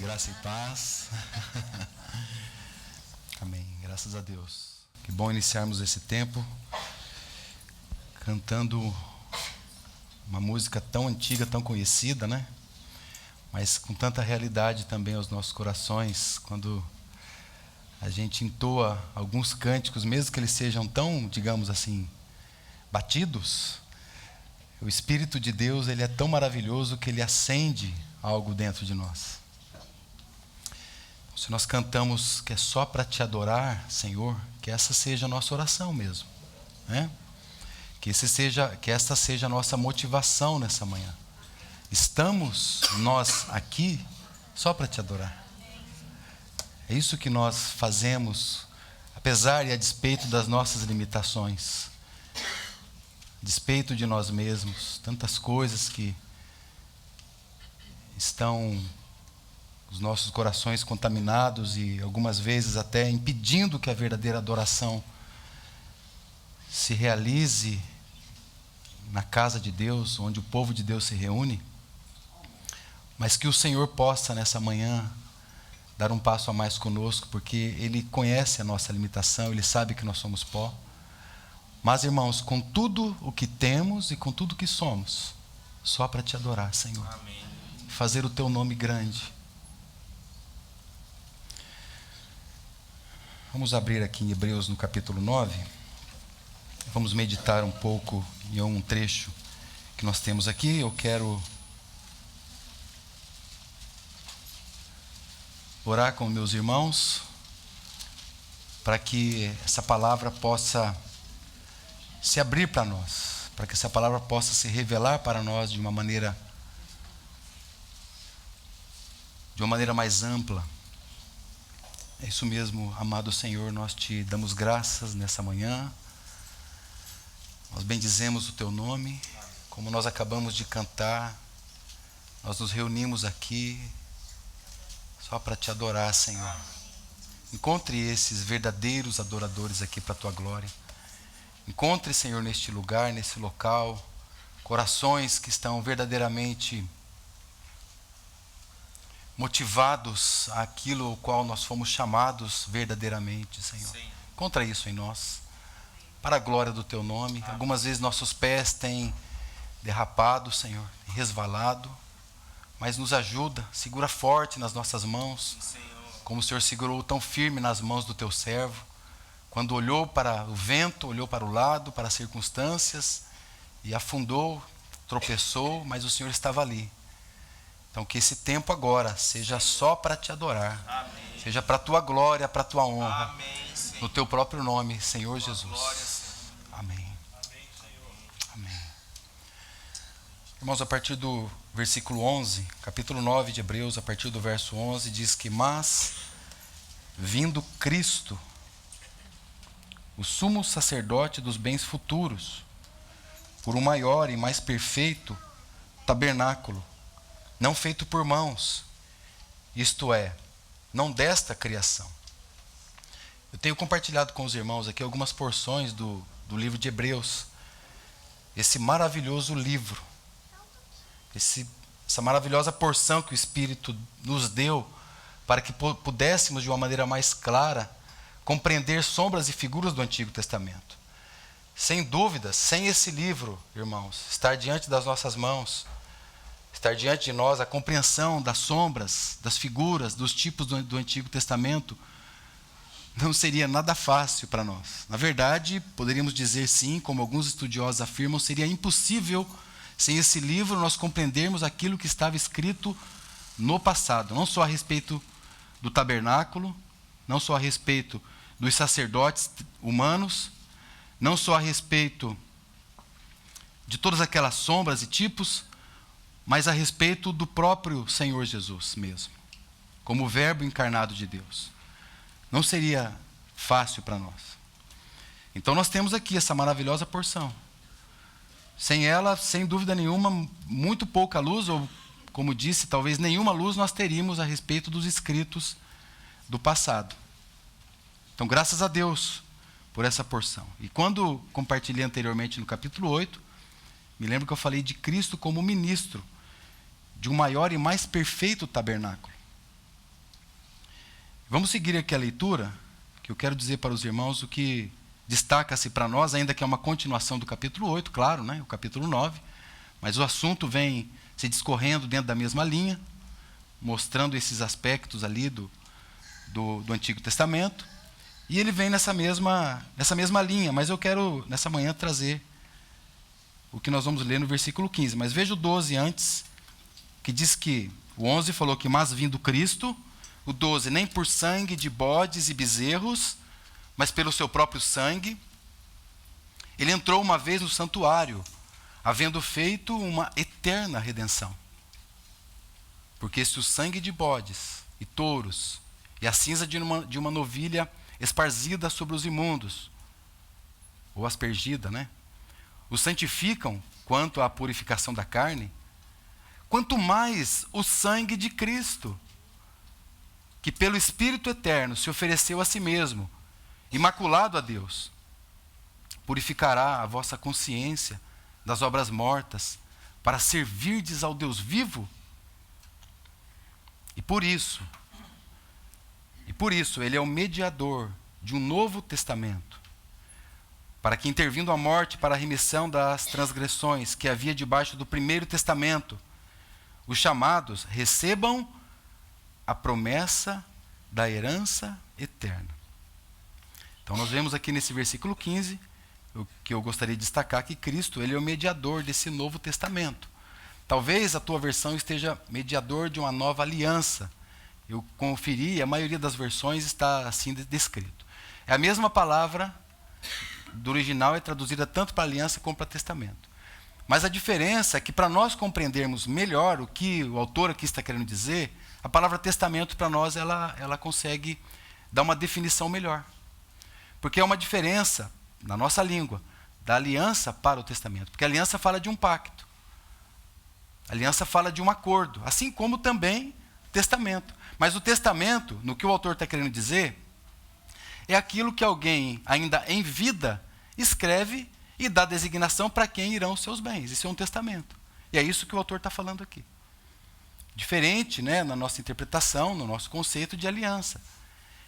Graça e paz. Amém. Graças a Deus. Que bom iniciarmos esse tempo cantando uma música tão antiga, tão conhecida, né? Mas com tanta realidade também aos nossos corações, quando a gente entoa alguns cânticos, mesmo que eles sejam tão, digamos assim, batidos, o Espírito de Deus, ele é tão maravilhoso que ele acende algo dentro de nós. Se nós cantamos que é só para te adorar, Senhor, que essa seja a nossa oração mesmo, né? Que esta seja a nossa motivação nessa manhã. Estamos nós aqui só para te adorar. É isso que nós fazemos, apesar e a despeito das nossas limitações, a despeito de nós mesmos, tantas coisas que estão os nossos corações contaminados e algumas vezes até impedindo que a verdadeira adoração se realize na casa de Deus, onde o povo de Deus se reúne, mas que o Senhor possa nessa manhã dar um passo a mais conosco, porque Ele conhece a nossa limitação, Ele sabe que nós somos pó. Mas, irmãos, com tudo o que temos e com tudo o que somos, só para te adorar, Senhor. Amém. Fazer o teu nome grande. Vamos abrir aqui em Hebreus no capítulo 9. Vamos meditar um pouco em um trecho que nós temos aqui. Eu quero orar com meus irmãos para que essa palavra possa se abrir para nós, para que essa palavra possa se revelar para nós de uma maneira mais ampla. É isso mesmo, amado Senhor, nós te damos graças nessa manhã, nós bendizemos o teu nome, como nós acabamos de cantar, nós nos reunimos aqui só para te adorar, Senhor. Encontre esses verdadeiros adoradores aqui para a tua glória. Encontre, Senhor, neste lugar, nesse local, corações que estão verdadeiramente motivados àquilo ao qual nós fomos chamados verdadeiramente, Senhor. Sim. Encontra isso em nós, para a glória do teu nome. Amém. Algumas vezes nossos pés têm derrapado, Senhor, resvalado, mas nos ajuda, segura forte nas nossas mãos, Senhor. como o Senhor segurou tão firme nas mãos do teu servo, quando olhou para o vento, olhou para o lado, para as circunstâncias, e afundou, tropeçou, mas o Senhor estava ali. Então que esse tempo agora seja só para te adorar. Amém. Seja para a tua glória, para a tua honra. Amém, Senhor. No teu próprio nome, Senhor Jesus. Glória, Senhor. Amém. Amém, Senhor. Amém. Irmãos, a partir do versículo 11, capítulo 9 de Hebreus, a partir do verso 11, diz que: mas, vindo Cristo, o sumo sacerdote dos bens futuros, por um maior e mais perfeito tabernáculo, não feito por mãos, isto é, não desta criação. Eu tenho compartilhado com os irmãos aqui algumas porções do livro de Hebreus, esse maravilhoso livro, essa maravilhosa porção que o Espírito nos deu para que pudéssemos de uma maneira mais clara compreender sombras e figuras do Antigo Testamento. Sem dúvida, sem esse livro, irmãos, estar diante das nossas mãos, estar diante de nós a compreensão das sombras, das figuras, dos tipos do Antigo Testamento, não seria nada fácil para nós. Na verdade, poderíamos dizer sim, como alguns estudiosos afirmam, seria impossível, sem esse livro, nós compreendermos aquilo que estava escrito no passado, não só a respeito do tabernáculo, não só a respeito dos sacerdotes humanos, não só a respeito de todas aquelas sombras e tipos, mas a respeito do próprio Senhor Jesus mesmo, como o Verbo encarnado de Deus. Não seria fácil para nós. Então nós temos aqui essa maravilhosa porção. Sem ela, sem dúvida nenhuma, muito pouca luz, ou como disse, talvez nenhuma luz nós teríamos a respeito dos escritos do passado. Então, graças a Deus por essa porção. E quando compartilhei anteriormente no capítulo 8, me lembro que eu falei de Cristo como ministro de um maior e mais perfeito tabernáculo. Vamos seguir aqui a leitura, que eu quero dizer para os irmãos o que destaca-se para nós, ainda que é uma continuação do capítulo 8, claro, né, o capítulo 9, mas o assunto vem se discorrendo dentro da mesma linha, mostrando esses aspectos ali do Antigo Testamento, e ele vem nessa mesma linha, mas eu quero, nessa manhã, trazer o que nós vamos ler no versículo 15. Mas veja o 12 antes, que diz que o 11 falou que, mas vindo Cristo, o 12, nem por sangue de bodes e bezerros, mas pelo seu próprio sangue, ele entrou uma vez no santuário, havendo feito uma eterna redenção. Porque se o sangue de bodes e touros e a cinza de uma novilha esparzida sobre os imundos, ou aspergida, né, os santificam quanto à purificação da carne, quanto mais o sangue de Cristo, que pelo Espírito Eterno se ofereceu a si mesmo, imaculado a Deus, purificará a vossa consciência das obras mortas, para servirdes ao Deus vivo. E por isso, ele é o mediador de um novo testamento, para que, intervindo a morte para a remissão das transgressões que havia debaixo do primeiro testamento, os chamados recebam a promessa da herança eterna. Então nós vemos aqui nesse versículo 15, o que eu gostaria de destacar, que Cristo, ele é o mediador desse novo testamento. Talvez a tua versão esteja mediador de uma nova aliança. Eu conferi, a maioria das versões está assim descrito. É a mesma palavra do original, é traduzida tanto para aliança como para testamento. Mas a diferença é que, para nós compreendermos melhor o que o autor aqui está querendo dizer, a palavra testamento para nós ela consegue dar uma definição melhor. Porque é uma diferença, na nossa língua, da aliança para o testamento. Porque a aliança fala de um pacto. A aliança fala de um acordo, assim como também o testamento. Mas o testamento, no que o autor está querendo dizer, é aquilo que alguém, ainda em vida, escreve e dá designação para quem irão os seus bens. Isso é um testamento. E é isso que o autor está falando aqui. Diferente, né, na nossa interpretação, no nosso conceito de aliança.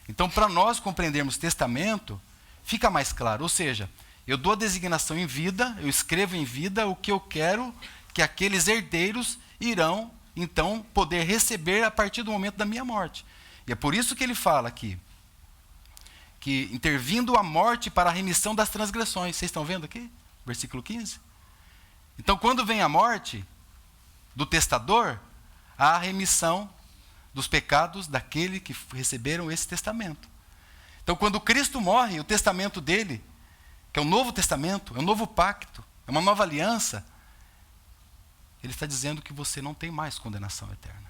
Então, para nós compreendermos testamento, fica mais claro. Ou seja, eu dou a designação em vida, eu escrevo em vida o que eu quero que aqueles herdeiros irão, então, poder receber a partir do momento da minha morte. E é por isso que ele fala aqui, que intervindo a morte para a remissão das transgressões. Vocês estão vendo aqui? Versículo 15. Então, quando vem a morte do testador, há a remissão dos pecados daquele que receberam esse testamento. Então, quando Cristo morre, o testamento dele, que é o novo testamento, é um novo pacto, é uma nova aliança, ele está dizendo que você não tem mais condenação eterna.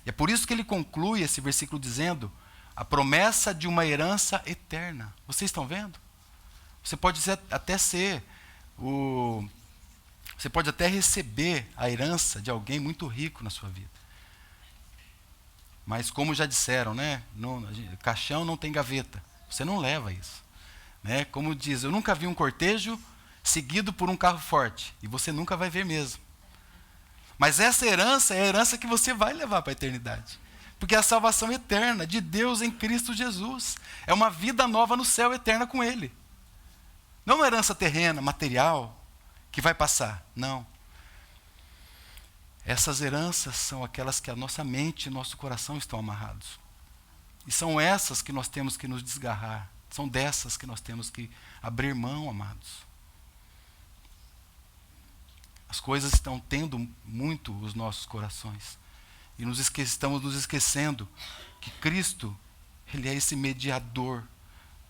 E é por isso que ele conclui esse versículo dizendo a promessa de uma herança eterna. Vocês estão vendo? Você pode até receber a herança de alguém muito rico na sua vida. Mas como já disseram, né? Caixão não tem gaveta. Você não leva isso. Né? Como diz, eu nunca vi um cortejo seguido por um carro forte. E você nunca vai ver mesmo. Mas essa herança é a herança que você vai levar para a eternidade. Porque é a salvação eterna de Deus em Cristo Jesus. É uma vida nova no céu, eterna com Ele. Não uma herança terrena, material, que vai passar. Não. Essas heranças são aquelas que a nossa mente e nosso coração estão amarrados. E são essas que nós temos que nos desgarrar. São dessas que nós temos que abrir mão, amados. As coisas estão tendo muito os nossos corações. E estamos nos esquecendo que Cristo, Ele é esse mediador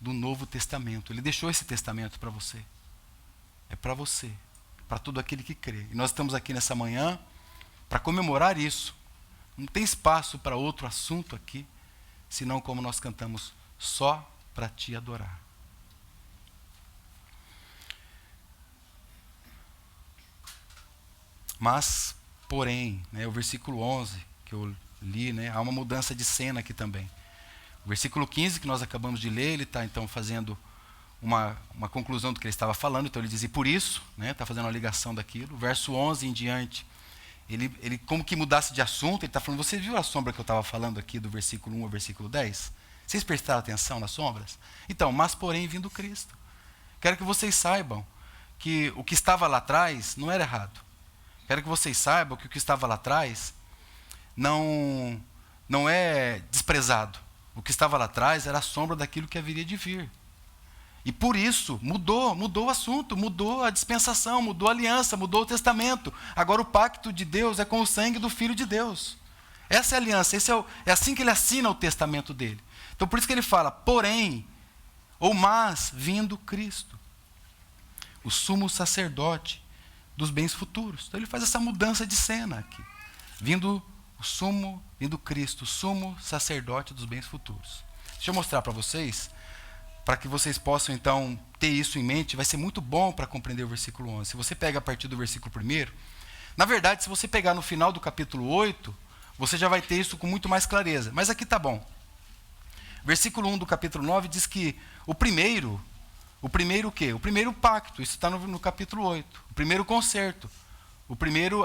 do Novo Testamento. Ele deixou esse testamento para você. É para você, para todo aquele que crê. E nós estamos aqui nessa manhã para comemorar isso. Não tem espaço para outro assunto aqui, senão como nós cantamos, só para te adorar. Mas, porém, né, o versículo 11 que eu li, né, há uma mudança de cena aqui também. O versículo 15 que nós acabamos de ler, ele está então fazendo uma conclusão do que ele estava falando. Então ele diz, e por isso, né, está fazendo uma ligação daquilo. O verso 11 em diante, ele como que mudasse de assunto, ele está falando, você viu a sombra que eu estava falando aqui do versículo 1 ao versículo 10? Vocês prestaram atenção nas sombras? Então, mas porém vindo Cristo. Quero que vocês saibam que o que estava lá atrás não era errado. Quero que vocês saibam que o que estava lá atrás não é desprezado. O que estava lá atrás era a sombra daquilo que haveria de vir. E por isso mudou o assunto, mudou a dispensação, mudou a aliança, mudou o testamento. Agora o pacto de Deus é com o sangue do Filho de Deus. Essa é a aliança, é assim que ele assina o testamento dele. Então por isso que ele fala, porém, ou mas, vindo Cristo, o sumo sacerdote dos bens futuros. Então ele faz essa mudança de cena aqui. Vindo Cristo, o sumo sacerdote dos bens futuros. Deixa eu mostrar para vocês, para que vocês possam então ter isso em mente. Vai ser muito bom para compreender o versículo 11. Se você pega a partir do versículo 1, na verdade, se você pegar no final do capítulo 8, você já vai ter isso com muito mais clareza. Mas aqui tá bom. Versículo 1 do capítulo 9 diz que o primeiro o quê? O primeiro pacto, isso está no capítulo 8. O primeiro concerto,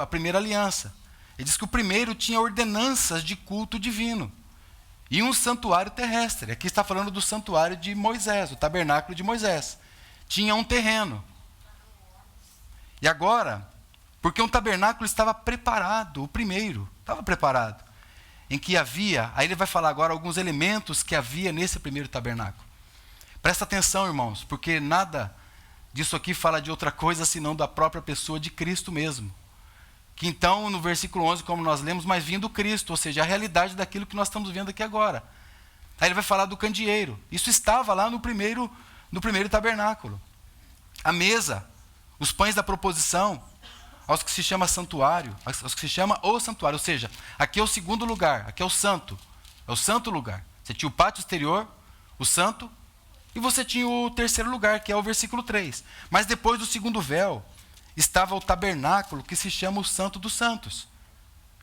a primeira aliança. Ele diz que o primeiro tinha ordenanças de culto divino e um santuário terrestre. Aqui está falando do santuário de Moisés, o tabernáculo de Moisés. Tinha um terreno. E agora, porque um tabernáculo estava preparado, o primeiro, estava preparado, em que havia, aí ele vai falar agora alguns elementos que havia nesse primeiro tabernáculo. Presta atenção, irmãos, porque nada disso aqui fala de outra coisa senão da própria pessoa de Cristo mesmo. Que então, no versículo 11, como nós lemos, mas vindo Cristo, ou seja, a realidade daquilo que nós estamos vendo aqui agora. Aí ele vai falar do candeeiro. Isso estava lá no primeiro tabernáculo. A mesa, os pães da proposição, aos que se chama santuário, aos que se chama o santuário. Ou seja, aqui é o segundo lugar, aqui é o santo lugar. Você tinha o pátio exterior, o santo, e você tinha o terceiro lugar, que é o versículo 3. Mas depois do segundo véu, estava o tabernáculo, que se chama o Santo dos Santos.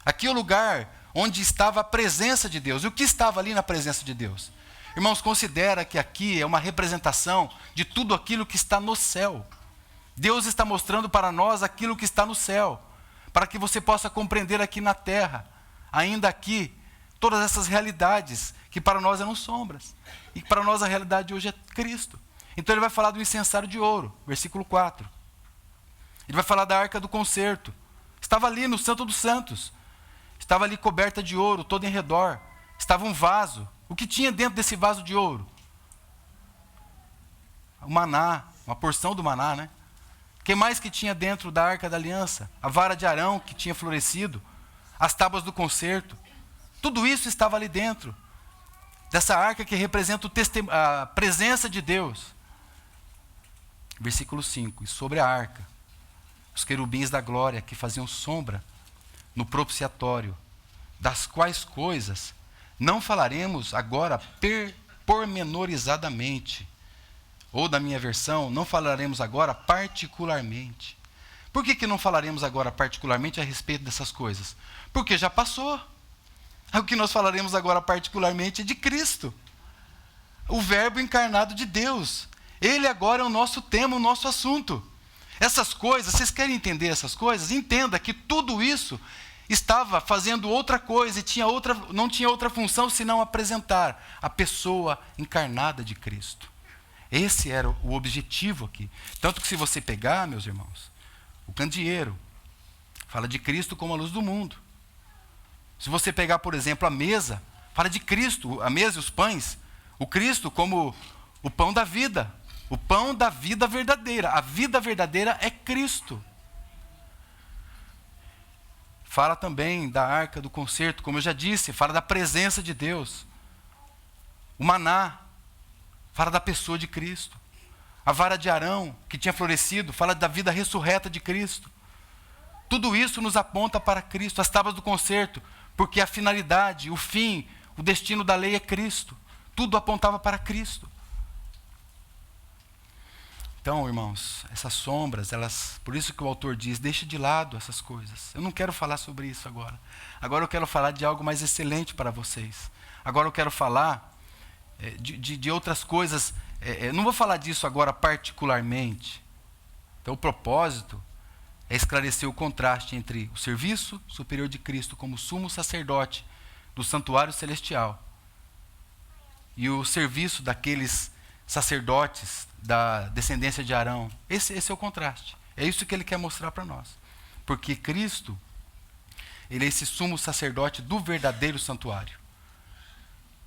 Aqui é o lugar onde estava a presença de Deus. E o que estava ali na presença de Deus? Irmãos, considera que aqui é uma representação de tudo aquilo que está no céu. Deus está mostrando para nós aquilo que está no céu, para que você possa compreender aqui na terra, ainda aqui, todas essas realidades que para nós eram sombras. E para nós a realidade hoje é Cristo. Então ele vai falar do incensário de ouro, versículo 4. Ele vai falar da arca do concerto. Estava ali no Santo dos Santos. Estava ali coberta de ouro, todo em redor. Estava um vaso. O que tinha dentro desse vaso de ouro? O maná, uma porção do maná, né? O que mais que tinha dentro da arca da aliança? A vara de Arão que tinha florescido. As tábuas do concerto. Tudo isso estava ali dentro dessa arca que representa a presença de Deus. Versículo 5. E sobre a arca, os querubins da glória que faziam sombra no propiciatório, das quais coisas não falaremos agora pormenorizadamente. Ou da minha versão, não falaremos agora particularmente. Por que não falaremos agora particularmente a respeito dessas coisas? Porque já passou. O que nós falaremos agora particularmente é de Cristo, o Verbo encarnado de Deus. Ele agora é o nosso tema, o nosso assunto. Essas coisas, vocês querem entender essas coisas? Entenda que tudo isso estava fazendo outra coisa e não tinha outra função senão apresentar a pessoa encarnada de Cristo. Esse era o objetivo aqui. Tanto que se você pegar, meus irmãos, o candeeiro fala de Cristo como a luz do mundo. Se você pegar, por exemplo, a mesa, fala de Cristo, a mesa e os pães, o Cristo como o pão da vida. O pão da vida verdadeira. A vida verdadeira é Cristo. Fala também da arca do concerto, como eu já disse, fala da presença de Deus. O maná, fala da pessoa de Cristo. A vara de Arão, que tinha florescido, fala da vida ressurreta de Cristo. Tudo isso nos aponta para Cristo. As tábuas do concerto, porque a finalidade, o fim, o destino da lei é Cristo. Tudo apontava para Cristo. Então, irmãos, essas sombras, por isso que o autor diz, deixe de lado essas coisas. Eu não quero falar sobre isso agora. Agora eu quero falar de algo mais excelente para vocês. Agora eu quero falar de outras coisas. Não vou falar disso agora particularmente. Então o propósito é esclarecer o contraste entre o serviço superior de Cristo como sumo sacerdote do santuário celestial e o serviço daqueles sacerdotes da descendência de Arão. Esse é o contraste. É isso que ele quer mostrar para nós. Porque Cristo, ele é esse sumo sacerdote do verdadeiro santuário.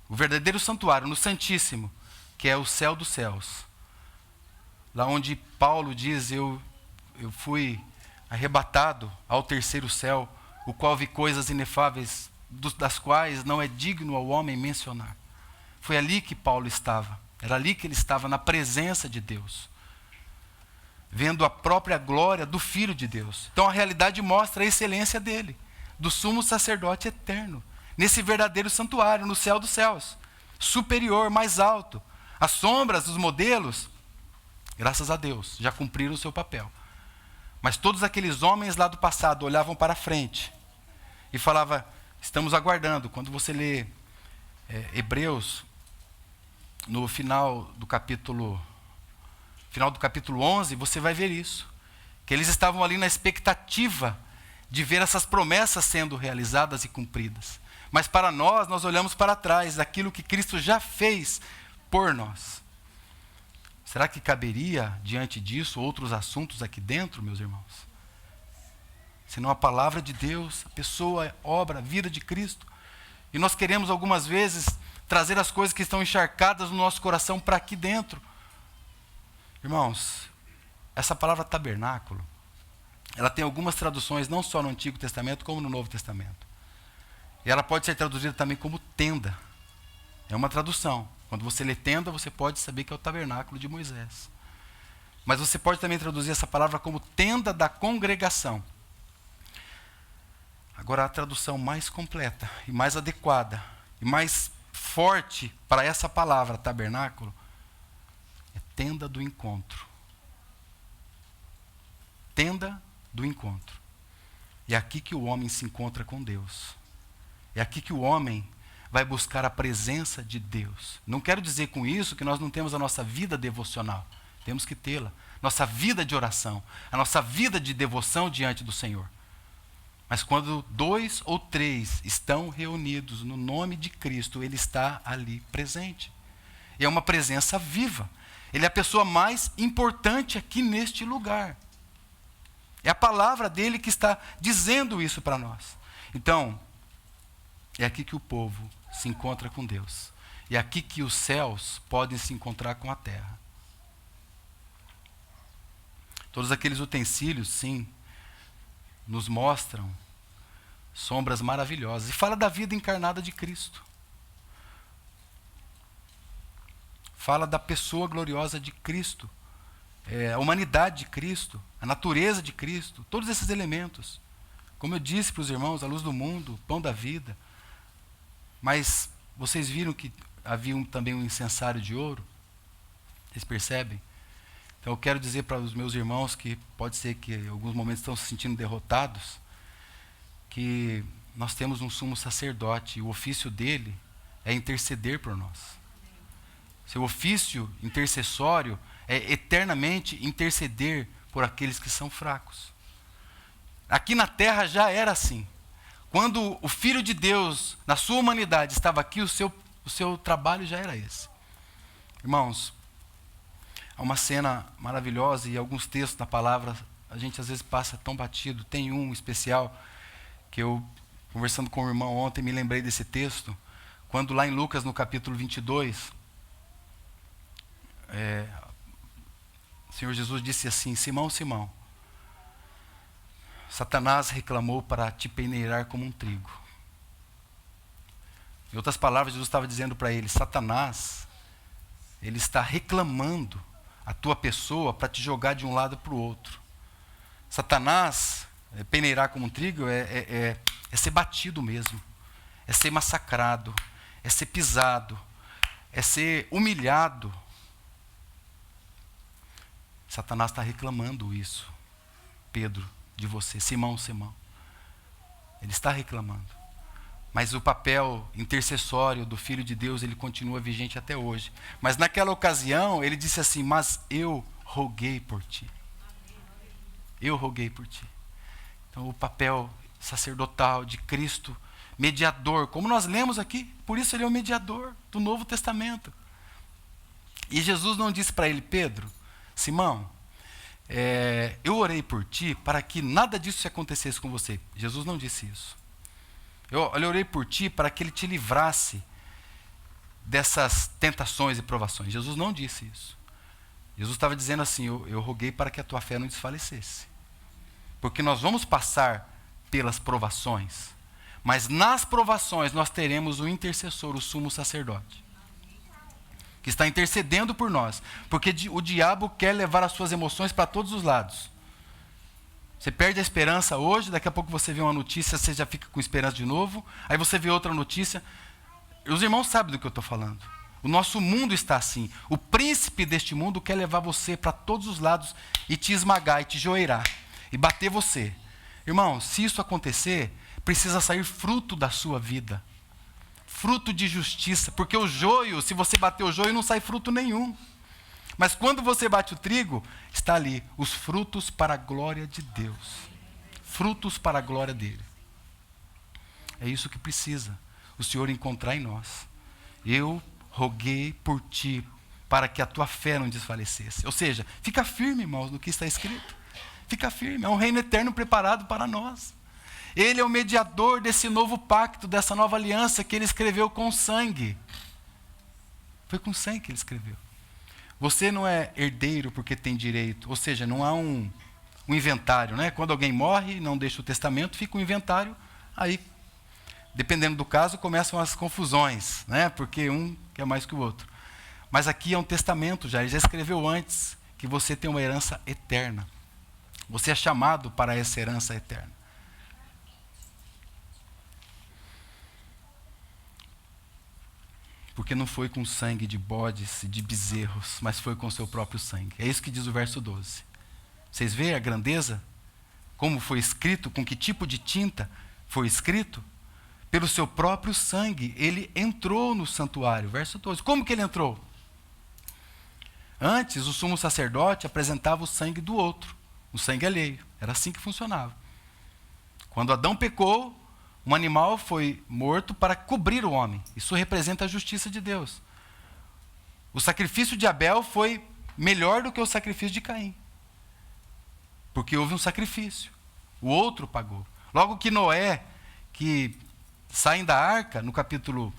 O verdadeiro santuário, no Santíssimo, que é o céu dos céus. Lá onde Paulo diz, eu fui arrebatado ao terceiro céu, o qual vi coisas inefáveis, das quais não é digno ao homem mencionar. Foi ali que Paulo estava. Era ali que ele estava, na presença de Deus, vendo a própria glória do Filho de Deus. Então a realidade mostra a excelência dele, do sumo sacerdote eterno, nesse verdadeiro santuário, no céu dos céus, superior, mais alto. As sombras dos modelos, graças a Deus, já cumpriram o seu papel. Mas todos aqueles homens lá do passado olhavam para frente e falavam, estamos aguardando. Quando você lê Hebreus, no final do capítulo 11, você vai ver isso. Que eles estavam ali na expectativa de ver essas promessas sendo realizadas e cumpridas. Mas para nós olhamos para trás, daquilo que Cristo já fez por nós. Será que caberia, diante disso, outros assuntos aqui dentro, meus irmãos? Senão a palavra de Deus, a pessoa, a obra, a vida de Cristo. E nós queremos algumas vezes trazer as coisas que estão encharcadas no nosso coração para aqui dentro. Irmãos, essa palavra tabernáculo, ela tem algumas traduções, não só no Antigo Testamento, como no Novo Testamento. E ela pode ser traduzida também como tenda. É uma tradução. Quando você lê tenda, você pode saber que é o tabernáculo de Moisés. Mas você pode também traduzir essa palavra como tenda da congregação. Agora, a tradução mais completa e mais adequada e mais forte para essa palavra, tabernáculo, é tenda do encontro. Tenda do encontro. É aqui que o homem se encontra com Deus. É aqui que o homem vai buscar a presença de Deus. Não quero dizer com isso que nós não temos a nossa vida devocional. Temos que tê-la. Nossa vida de oração. A nossa vida de devoção diante do Senhor. Mas quando 2 ou 3 estão reunidos no nome de Cristo, Ele está ali presente. E é uma presença viva. Ele é a pessoa mais importante aqui neste lugar. É a palavra dele que está dizendo isso para nós. Então, é aqui que o povo se encontra com Deus. É aqui que os céus podem se encontrar com a terra. Todos aqueles utensílios, sim, nos mostram sombras maravilhosas. E fala da vida encarnada de Cristo. Fala da pessoa gloriosa de Cristo. A humanidade de Cristo, a natureza de Cristo, todos esses elementos. Como eu disse para os irmãos, a luz do mundo, o pão da vida. Mas vocês viram que havia também um incensário de ouro? Vocês percebem? Então eu quero dizer para os meus irmãos que pode ser que em alguns momentos estão se sentindo derrotados, que nós temos um sumo sacerdote e o ofício dele é interceder por nós. Seu ofício intercessório é eternamente interceder por aqueles que são fracos. Aqui na terra já era assim. Quando o Filho de Deus, na sua humanidade, estava aqui, o seu trabalho já era esse. Irmãos, há uma cena maravilhosa e alguns textos da palavra a gente às vezes passa tão batido. Tem um especial que eu, conversando com o irmão ontem, me lembrei desse texto, quando lá em Lucas, no capítulo 22, o Senhor Jesus disse assim, Simão, Simão, Satanás reclamou para te peneirar como um trigo. Em outras palavras, Jesus estava dizendo para ele, Satanás, ele está reclamando a tua pessoa para te jogar de um lado para o outro. Satanás, peneirar como um trigo, é ser batido mesmo, é ser massacrado, é ser pisado, é ser humilhado. Satanás está reclamando isso, Pedro, de você, Simão, Simão. Ele está reclamando. Mas o papel intercessório do Filho de Deus, ele continua vigente até hoje. Mas naquela ocasião, ele disse assim, mas eu roguei por ti. Eu roguei por ti. Então, o papel sacerdotal de Cristo, mediador, como nós lemos aqui, por isso ele é o mediador do Novo Testamento. E Jesus não disse para ele: Pedro, Simão, eu orei por ti para que nada disso acontecesse com você. Jesus não disse isso. Eu orei por ti para que ele te livrasse dessas tentações e provações. Jesus não disse isso. Jesus estava dizendo assim: eu roguei para que a tua fé não desfalecesse. Porque nós vamos passar pelas provações, mas nas provações nós teremos o intercessor, o sumo sacerdote, que está intercedendo por nós, porque o diabo quer levar as suas emoções para todos os lados. Você perde a esperança hoje, daqui a pouco você vê uma notícia, você já fica com esperança de novo, aí você vê outra notícia. Os irmãos sabem do que eu estou falando. O nosso mundo está assim. O príncipe deste mundo quer levar você para todos os lados e te esmagar, e te joeirar, e bater você. Irmão, se isso acontecer, precisa sair fruto da sua vida. Fruto de justiça, porque o joio, se você bater o joio, não sai fruto nenhum. Mas quando você bate o trigo, está ali, os frutos para a glória de Deus. Frutos para a glória dele. É isso que precisa o Senhor encontrar em nós. Eu roguei por ti, para que a tua fé não desfalecesse. Ou seja, fica firme, irmãos, no que está escrito. Fica firme, é um reino eterno preparado para nós. Ele é o mediador desse novo pacto, dessa nova aliança que ele escreveu com sangue. Foi com sangue que ele escreveu. Você não é herdeiro porque tem direito, ou seja, não há um inventário, né? Quando alguém morre, não deixa o testamento, fica um inventário, aí, dependendo do caso, começam as confusões, né? Porque um quer mais que o outro. Mas aqui é um testamento já, ele já escreveu antes que você tem uma herança eterna. Você é chamado para essa herança eterna. Porque não foi com sangue de bodes e de bezerros, mas foi com seu próprio sangue. É isso que diz o verso 12. Vocês veem a grandeza? Como foi escrito, com que tipo de tinta foi escrito? Pelo seu próprio sangue, ele entrou no santuário. Verso 12. Como que ele entrou? Antes, o sumo sacerdote apresentava o sangue do outro, o sangue alheio. Era assim que funcionava. Quando Adão pecou, um animal foi morto para cobrir o homem. Isso representa a justiça de Deus. O sacrifício de Abel foi melhor do que o sacrifício de Caim. Porque houve um sacrifício. O outro pagou. Logo que Noé, que saem da arca, no capítulo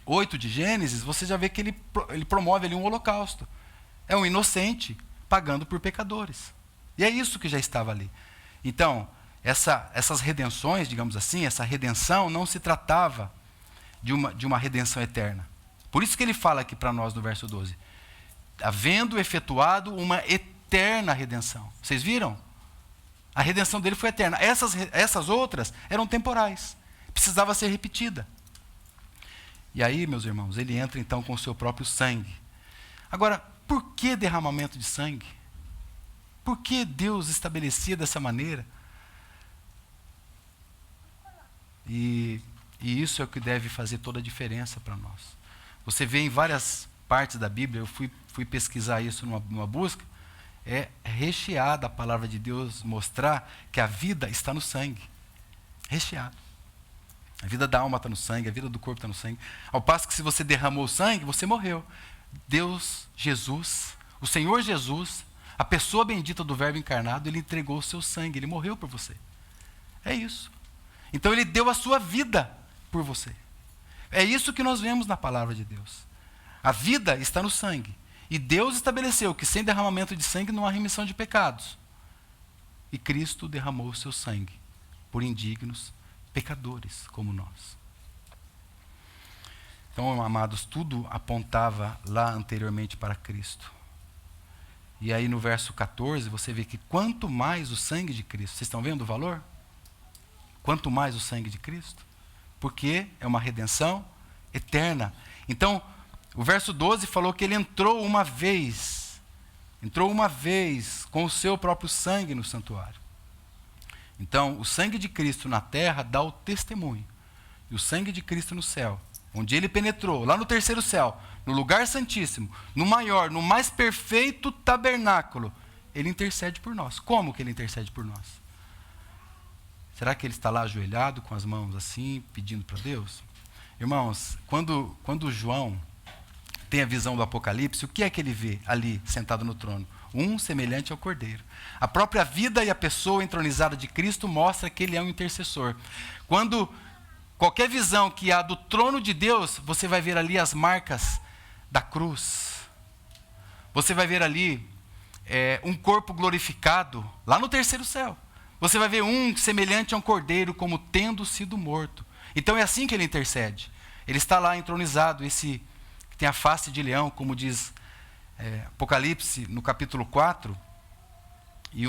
8 de Gênesis, você já vê que ele promove ali um holocausto. É um inocente pagando por pecadores. E é isso que já estava ali. Então, essas redenções, digamos assim, essa redenção não se tratava de uma redenção eterna. Por isso que ele fala aqui para nós no verso 12. Havendo efetuado uma eterna redenção. Vocês viram? A redenção dele foi eterna. Essas outras eram temporais. Precisava ser repetida. E aí, meus irmãos, ele entra então com o seu próprio sangue. Agora, por que derramamento de sangue? Por que Deus estabelecia dessa maneira? E isso é o que deve fazer toda a diferença para nós. Você vê em várias partes da Bíblia, eu fui pesquisar isso numa busca, é recheada a palavra de Deus mostrar que a vida está no sangue. Recheado. A vida da alma está no sangue, a vida do corpo está no sangue. Ao passo que se você derramou sangue, você morreu. Deus, Jesus, o Senhor Jesus, a pessoa bendita do Verbo encarnado, ele entregou o seu sangue, ele morreu por você. É isso. Então ele deu a sua vida por você. É isso que nós vemos na palavra de Deus. A vida está no sangue. E Deus estabeleceu que sem derramamento de sangue não há remissão de pecados. E Cristo derramou o seu sangue por indignos pecadores como nós. Então, amados, tudo apontava lá anteriormente para Cristo. E aí no verso 14 você vê que quanto mais o sangue de Cristo, vocês estão vendo o valor? Quanto mais o sangue de Cristo, porque é uma redenção eterna. Então, o verso 12 falou que ele entrou uma vez com o seu próprio sangue no santuário. Então, o sangue de Cristo na terra dá o testemunho. E o sangue de Cristo no céu, onde ele penetrou, lá no terceiro céu, no lugar santíssimo, no maior, no mais perfeito tabernáculo, ele intercede por nós. Como que ele intercede por nós? Será que ele está lá ajoelhado, com as mãos assim, pedindo para Deus? Irmãos, quando João tem a visão do Apocalipse, o que é que ele vê ali, sentado no trono? Um semelhante ao Cordeiro. A própria vida e a pessoa entronizada de Cristo mostra que ele é um intercessor. Quando qualquer visão que há do trono de Deus, você vai ver ali as marcas da cruz. Você vai ver ali um corpo glorificado, lá no terceiro céu. Você vai ver um semelhante a um cordeiro, como tendo sido morto. Então é assim que ele intercede. Ele está lá entronizado, esse que tem a face de leão, como diz Apocalipse no capítulo 4, e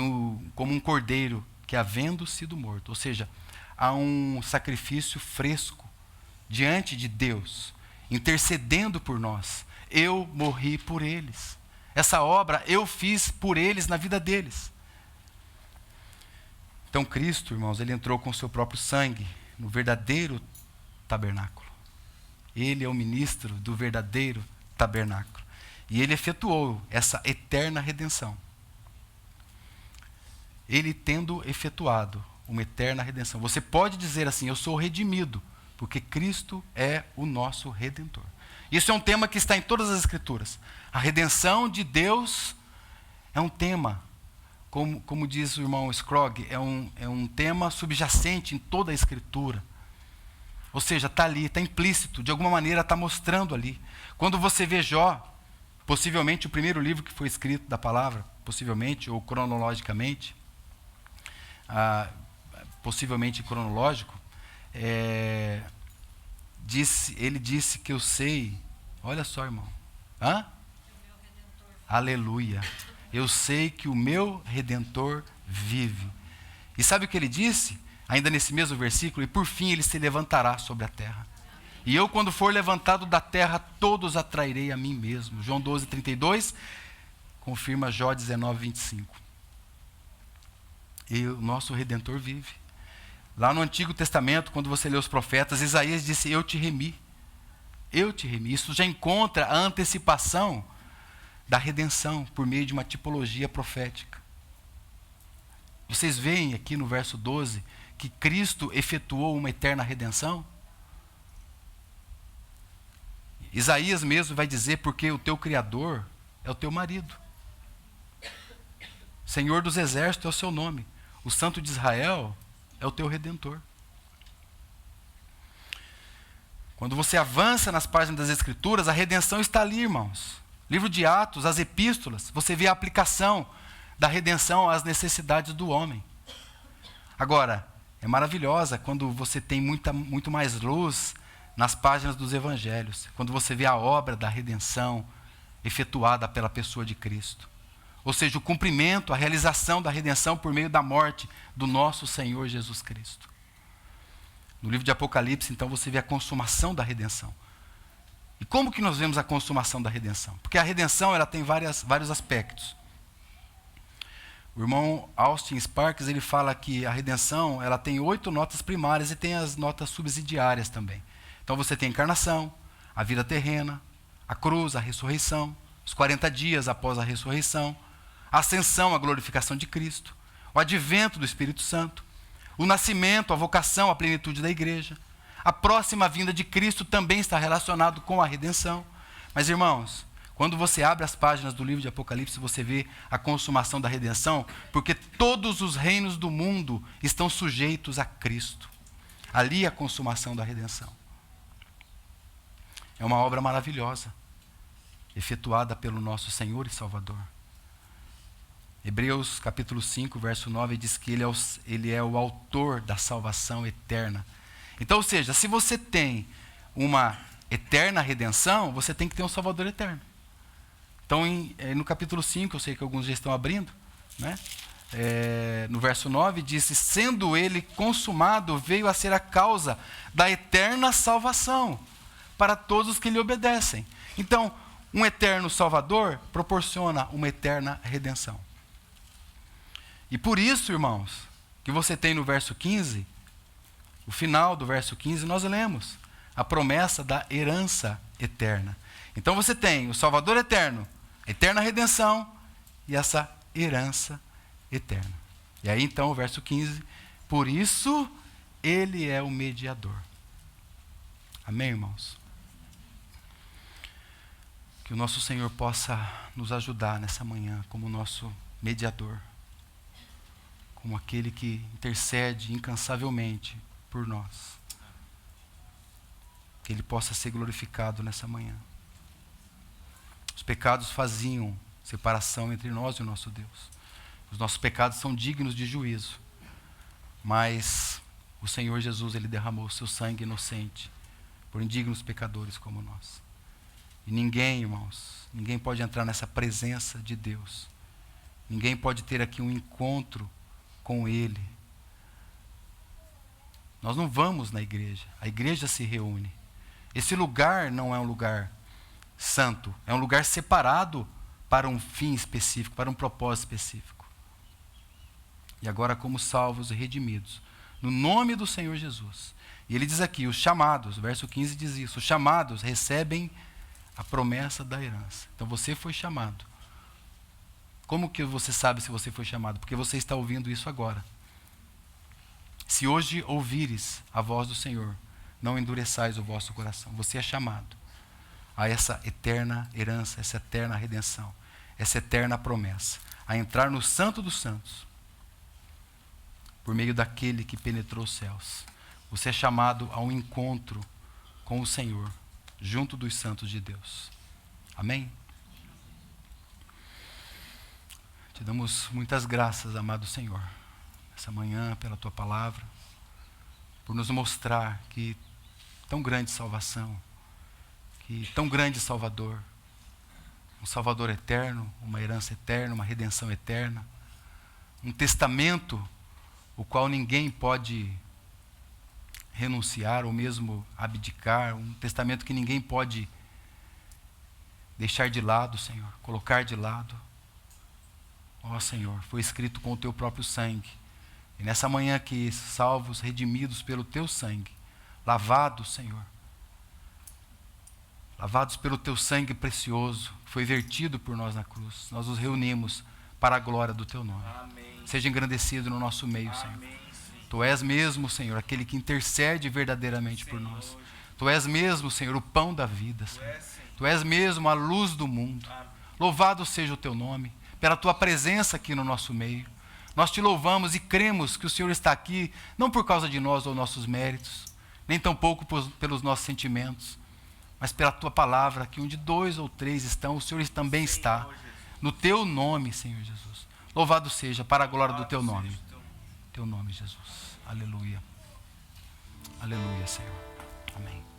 como um cordeiro que havendo sido morto. Ou seja, há um sacrifício fresco diante de Deus, intercedendo por nós. Eu morri por eles. Essa obra eu fiz por eles na vida deles. Então Cristo, irmãos, ele entrou com o seu próprio sangue no verdadeiro tabernáculo. Ele é o ministro do verdadeiro tabernáculo. E ele efetuou essa eterna redenção. Ele tendo efetuado uma eterna redenção. Você pode dizer assim, eu sou redimido, porque Cristo é o nosso Redentor. Isso é um tema que está em todas as Escrituras. A redenção de Deus é um tema, como diz o irmão Scrogg, é um tema subjacente em toda a Escritura. Ou seja, está ali, está implícito, de alguma maneira está mostrando ali. Quando você vê Jó, possivelmente o primeiro livro que foi escrito da palavra, possivelmente, ou cronologicamente, possivelmente cronológico, ele disse que eu sei, olha só, irmão, aleluia, eu sei que o meu Redentor vive. E sabe o que ele disse? Ainda nesse mesmo versículo, e por fim ele se levantará sobre a terra. E eu, quando for levantado da terra, todos atrairei a mim mesmo. João 12, 32, confirma Jó 19, 25. E o nosso Redentor vive. Lá no Antigo Testamento, quando você lê os profetas, Isaías disse, eu te remi. Eu te remi. Isso já encontra a antecipação da redenção por meio de uma tipologia profética. Vocês veem aqui no verso 12 que Cristo efetuou uma eterna redenção? Isaías mesmo vai dizer, porque o teu Criador é o teu marido. Senhor dos Exércitos é o seu nome. O Santo de Israel é o teu Redentor. Quando você avança nas páginas das Escrituras, a redenção está ali, irmãos. Livro de Atos, as epístolas, você vê a aplicação da redenção às necessidades do homem. Agora, é maravilhosa quando você tem muito mais luz nas páginas dos evangelhos, quando você vê a obra da redenção efetuada pela pessoa de Cristo. Ou seja, o cumprimento, a realização da redenção por meio da morte do nosso Senhor Jesus Cristo. No livro de Apocalipse, então, você vê a consumação da redenção. E como que nós vemos a consumação da redenção? Porque a redenção ela tem vários aspectos. O irmão Austin Sparks ele fala que a redenção ela tem 8 notas primárias e tem as notas subsidiárias também. Então você tem a encarnação, a vida terrena, a cruz, a ressurreição, os 40 dias após a ressurreição, a ascensão, a glorificação de Cristo, o advento do Espírito Santo, o nascimento, a vocação, a plenitude da igreja. A próxima vinda de Cristo também está relacionado com a redenção. Mas, irmãos, quando você abre as páginas do livro de Apocalipse, você vê a consumação da redenção, porque todos os reinos do mundo estão sujeitos a Cristo. Ali é a consumação da redenção. É uma obra maravilhosa, efetuada pelo nosso Senhor e Salvador. Hebreus capítulo 5, verso 9, diz que ele é o autor da salvação eterna. Então, ou seja, se você tem uma eterna redenção, você tem que ter um Salvador eterno. Então, no capítulo 5, eu sei que alguns já estão abrindo, né? No verso 9, diz, sendo ele consumado, veio a ser a causa da eterna salvação para todos os que lhe obedecem. Então, um eterno Salvador proporciona uma eterna redenção. E por isso, irmãos, que você tem no verso 15, o final do verso 15, nós lemos a promessa da herança eterna. Então você tem o Salvador eterno, a eterna redenção e essa herança eterna. E aí então o verso 15, Por isso, ele é o mediador. Amém, irmãos? Que o nosso Senhor possa nos ajudar nessa manhã como nosso mediador, como aquele que intercede incansavelmente por nós. Que ele possa ser glorificado nessa manhã. Os pecados faziam separação entre nós e o nosso Deus. Os nossos pecados são dignos de juízo. Mas o Senhor Jesus, ele derramou o seu sangue inocente por indignos pecadores como nós. E ninguém, irmãos, ninguém pode entrar nessa presença de Deus. Ninguém pode ter aqui um encontro com Ele. Nós não vamos na igreja. A igreja se reúne. Esse lugar não é um lugar santo. É um lugar separado para um fim específico, para um propósito específico. E agora, como salvos e redimidos, no nome do Senhor Jesus. E ele diz aqui, os chamados, o verso 15 diz isso, os chamados recebem a promessa da herança. Então você foi chamado. Como que você sabe se você foi chamado? Porque você está ouvindo isso agora. Se hoje ouvires a voz do Senhor, não endureçais o vosso coração. Você é chamado a essa eterna herança, essa eterna redenção, essa eterna promessa, a entrar no Santo dos Santos, por meio daquele que penetrou os céus. Você é chamado a um encontro com o Senhor, junto dos santos de Deus. Amém? Te damos muitas graças, amado Senhor, essa manhã, pela Tua palavra, por nos mostrar que tão grande salvação, que tão grande Salvador, um Salvador eterno, uma herança eterna, uma redenção eterna, um testamento o qual ninguém pode renunciar ou mesmo abdicar, um testamento que ninguém pode deixar de lado, Senhor, colocar de lado. Ó Senhor, foi escrito com o Teu próprio sangue. E nessa manhã aqui, salvos, redimidos pelo Teu sangue, lavados, Senhor, lavados pelo Teu sangue precioso, que foi vertido por nós na cruz, nós nos reunimos para a glória do Teu nome. Amém. Seja engrandecido no nosso meio, Senhor. Amém, sim. Tu és mesmo, Senhor, aquele que intercede verdadeiramente por nós. Tu és mesmo, Senhor, o pão da vida, Senhor. Tu és mesmo a luz do mundo. Amém. Louvado seja o Teu nome, pela Tua presença aqui no nosso meio. Nós Te louvamos e cremos que o Senhor está aqui, não por causa de nós ou nossos méritos, nem tampouco pelos nossos sentimentos, mas pela Tua palavra, que onde 2 ou 3 estão, o Senhor também está. No Teu nome, Senhor Jesus. Louvado seja para a glória do Teu nome. Teu nome, Jesus. Aleluia. Aleluia, Senhor. Amém.